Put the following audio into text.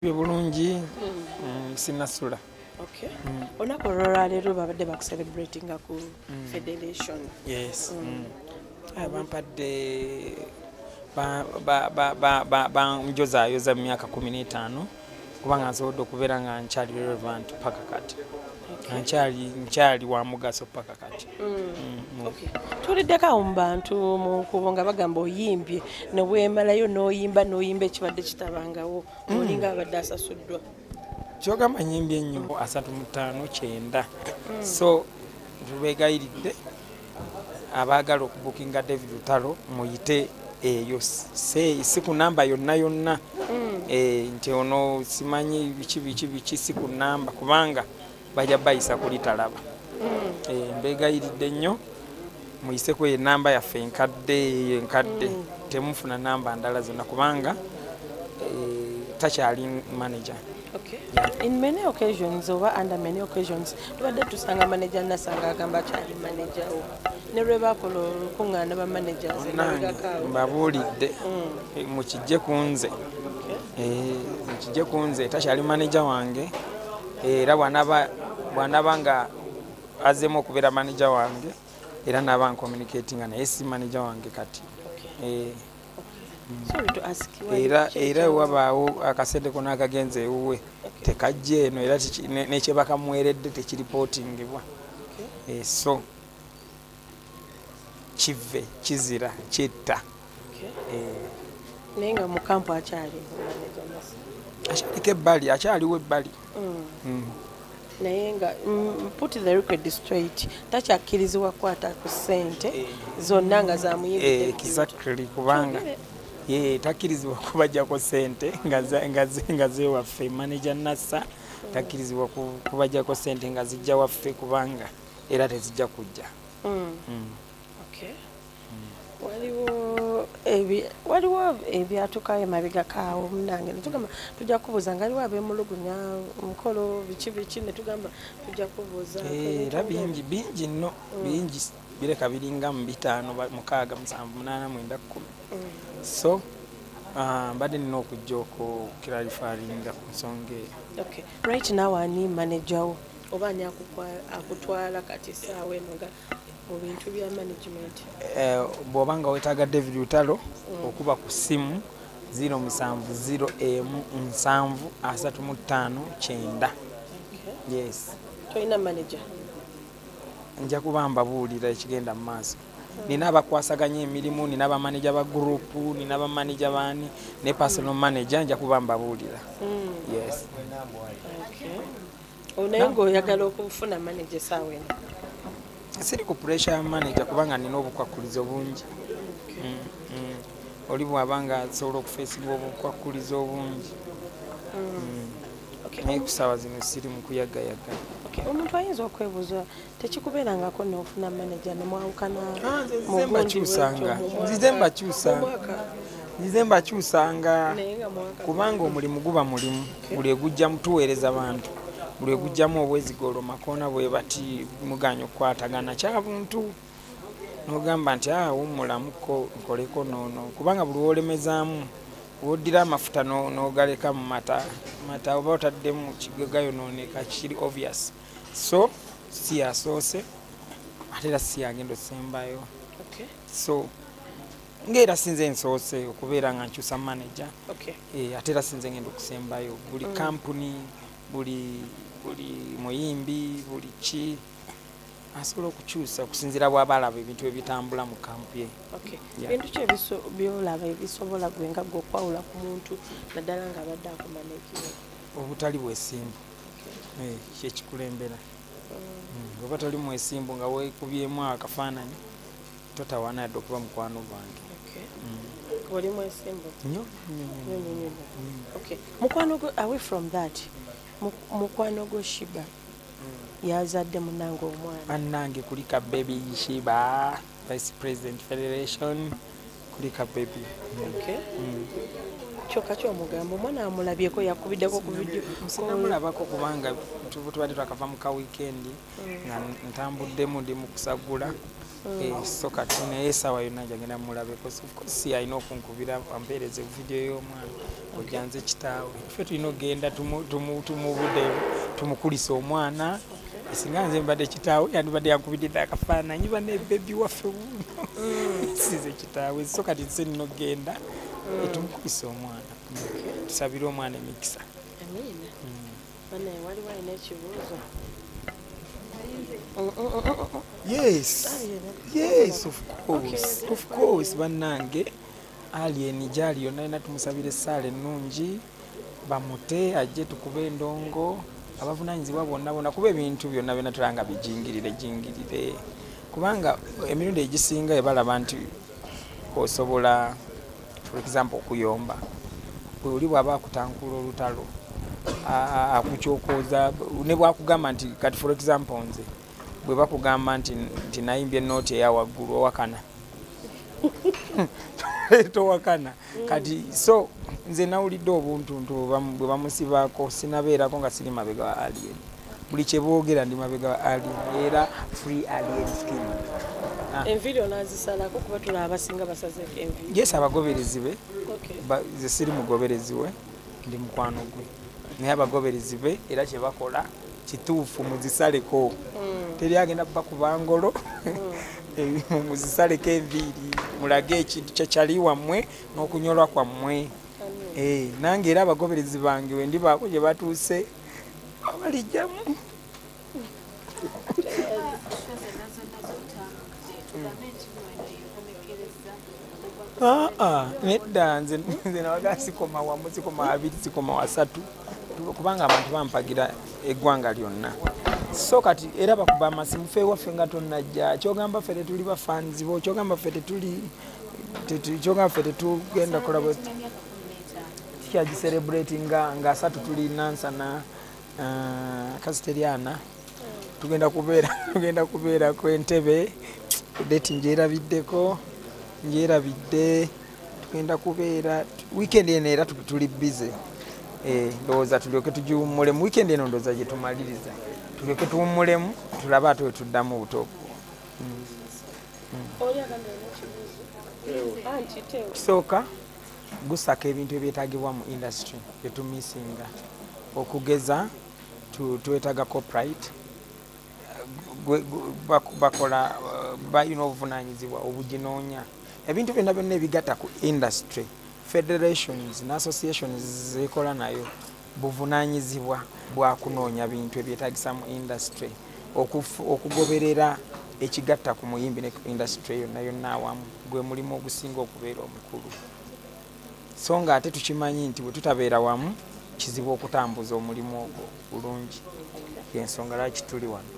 Bulungi sinasula. Okay. Olunaku olwaleero babadde bakucelebratinga ku federation. Yes. Bampadde banjozaayoza mu myaka 15 kubanga nsobodde okubeera nga nkyali relevant paka kati. Nkyali wa mugaso paka kati. Okay. Tuliddeko mu bantu mu nkubo nga bagamba oyimbye ne weemalayo n'oyimba ekibadde kitabangawo olinga abadde asasuddwa. Kyogamba nyimbye ennyo 35 so tubeegayiridde abaagala okubukinga David Lutalo muyite eyo si ku namba yonna nti ono simanyi biki si ku namba kubanga bajja bayisa kulitalaba. Mbeegayiridde nnyo muyiseku enamba yaffe enkadde temufuna namba ndala zonna kubanga takyali manager. Okay. Yeah. In many occasions, over under many occasions, tubadde tusanga manager nasanga agamba kyali manager wo. Ne lwebakolo lukungana ba managers nabigakawo. Mbabuulidde mukijje kunze. Mukijje kunze takyali manager wange era bwanaba nga azemu okubeera manager wange era naba communicating naye si manager wange kati. Sorry to ask you. Era wabaawo akasente konna akagenze ewuwe tekajje eno era nekye bakamweredde tekiripotingibwa. So kive kizira kitta. Naye nga mu kampu akyali akyaliwo ebbali. naye nga put the record straight takyakkirizibwa kukwata ku ssente zonna nga zamuyibidde. Exactly kubanga takkirizibwa kubajjako ssente nga zewaffe manager Nassa takkirizibwa kubajjako ssente nga zijja waffe kubanga era tezijja kujja. Okay. Waliwo ebyatukayo emabegakaawo munange netugamba tujja kubuuza nga aliwo abemulugunya omukolo biki netugamba tujja kubuuza era bingi nno bingi bireka biringa mu 5 6 7 8 9 10. So mbadde nina okujja okukiralifaringa ku nsonga eyo. Okay. Right now ani manager wo oba ani akutwala kati saawa eno nga mu bintu bya management? Bw'obanga weetaaga David Lutalo okuba ku ssimu 070-735-9. Yes. Toyina manager? Nja kuba mbabuulira ekigenda mu maaso. Nina abakwasaganya emirimu, nina abamanager ba group, nina abamanager baani ne personal manager nja kuba mbabuulira. Yes. Okay. Onaye ng'oyagala okufuna manager saawa eno? Siri ku pressure ya manager kubanga nina obukwakkulizo bungi. Oli bw'abanga asobola okufeesinga obukwakkulizo bungi. Naye ku ssaawa zino siri mu kuyagayaga. Omuntu ayinza okwebuuza tekikubeerangako n'ofuna manager ne mwawukana nzize mbakyusanga kubanga omulimu guba mulimu buli egujja mutuweereza bantu buli egujjamu obwezigolo makoona bwe bati muganya okukwatagana kyabuntu n'ogamba nti wumulamuko nkoleko noono kubanga buli wolemezaamu woddira amafuta n'ogaleka mu mata oba otaddemu kigaga yonooneka kiri obvious. So si yasoose ate era si yagenda osembayo. So ng'era sinze nsoose okubeera nga nkyusa manager ate era sinze ngenda okusembayo buli kampuni buli muyimbi buli ki asobola okukyusa okusinziira bw'abalaba ebintu ebitambula mu kampu ye. Bintu ki byolaba ebisobola gwe nga gwe okwawula ku muntu naddala ng'abadde akumanekinga? Obutali bwesimbu kyekikulembera. Oba toli mwesimbu nga weekubyemu akafaananyi totawaana yadde okuba mukwano gwange. Oli mwesimbu? Nnyo. Mukwano gwe away from that mukwano gwe Shiba yazadde munange omwana annange kulika baby Shiba Vice President Federation kulika baby. kyokka ky'omugamba omwana amulabyeko yakubiddeko ku vidiyo sinamulabako kubanga tubadde twakava mu ka wiikendi nga ntambuddemu ndi mu kusagula so kati naye essaawa yonna jagenda mulabeko si alina okunkubira ampeereze vidiyo y'omwana ojjanze kitaawe ffe tulina okgenda tumubude tumukulisa omwana singa nze mbadde kitaawe yandibadde yankubidde akafaananyi banebebi waffe wuuno size kitaawe so kati nze nina okgenda tumukulisa omwana tusabire omwana emikisa. Waliwo alina ekibuuzo. Yes, of course bannange alien gyali yonna alina tumusabire essaala ennungi bamute ajje tukube endongo abavunaanyizibwa bonna kuba ebintu byonna byonna tulanga bijingirire kubanga emirundi egisinga ebalaba nti osobola for example okuyomba bwe oli bw'aba akutankula olutalo akukyokoza ne bwakugamba nti kati for example nze bwe bakugamba nti nayimbye enooti eyawaggulu owakana towakana kati so nze nawulidde obuntuntu bwe bamusibaako sinabeerako nga siri mabega wa alien buli kyeboogera ndi mabega wa alien era free alien skin. Enviiri onaazisalako kuba tulaba abasinga basazeeko enviiri. Yes, abagoberezi be ze siri mugoberezi we ndi mukwano gwe naye abagoberezi be era kye bakola kituufu muzisaleko teri agenda bakuba ngolo muzisaleko enviiri mulage ekintu kyekyali wammwe n'okunyolwa kwammwe. Nange era abagoberezi bange we ndi baako gye batuuse balijjamu. Nedda nze nabaga sikoma wamu sikoma abiri sikoma wasatu kubanga abantu bampagira eggwanga lyonna so kati era bakuba amasimu ffe waffe nga tonnajja kyogamba ffe tetuli bafanzi bo kyogamba ffe tetugenda kola bwe tukyagiselebrating nga asatu tuli nansana kasteriana tugenda kubeera ku entebe deti ngyerabiddeko tugenda kubeera weekend eno era tuli busy ndowooza tulyoke tugiwummulemu weekend eno ndowooza gye tumaliriza tulyoke tuwummulemu tulabe ate we tuddamu obutooku. Kisooka gusaka ebintu ebyetaagibwa mu industry byetumisinga okugeza twetaaga copyright bakola balina obuvunaanyizibwa obuginoonya ebintu byonna byonna ebigatta ku industry federations ne associations zekola nayo buvunaanyizibwa bwa kunoonya bintu ebyetaagisa mu industry okugoberera ekigatta ku muyimbi ne industry yonna awamu gwe mulimu ogusinga okubeera omukulu so nga ate tukimanyi nti bwe tutabeera wamu kizibu okutambuza omulimu ogwo bulungi yensonga lwaki tuli wano.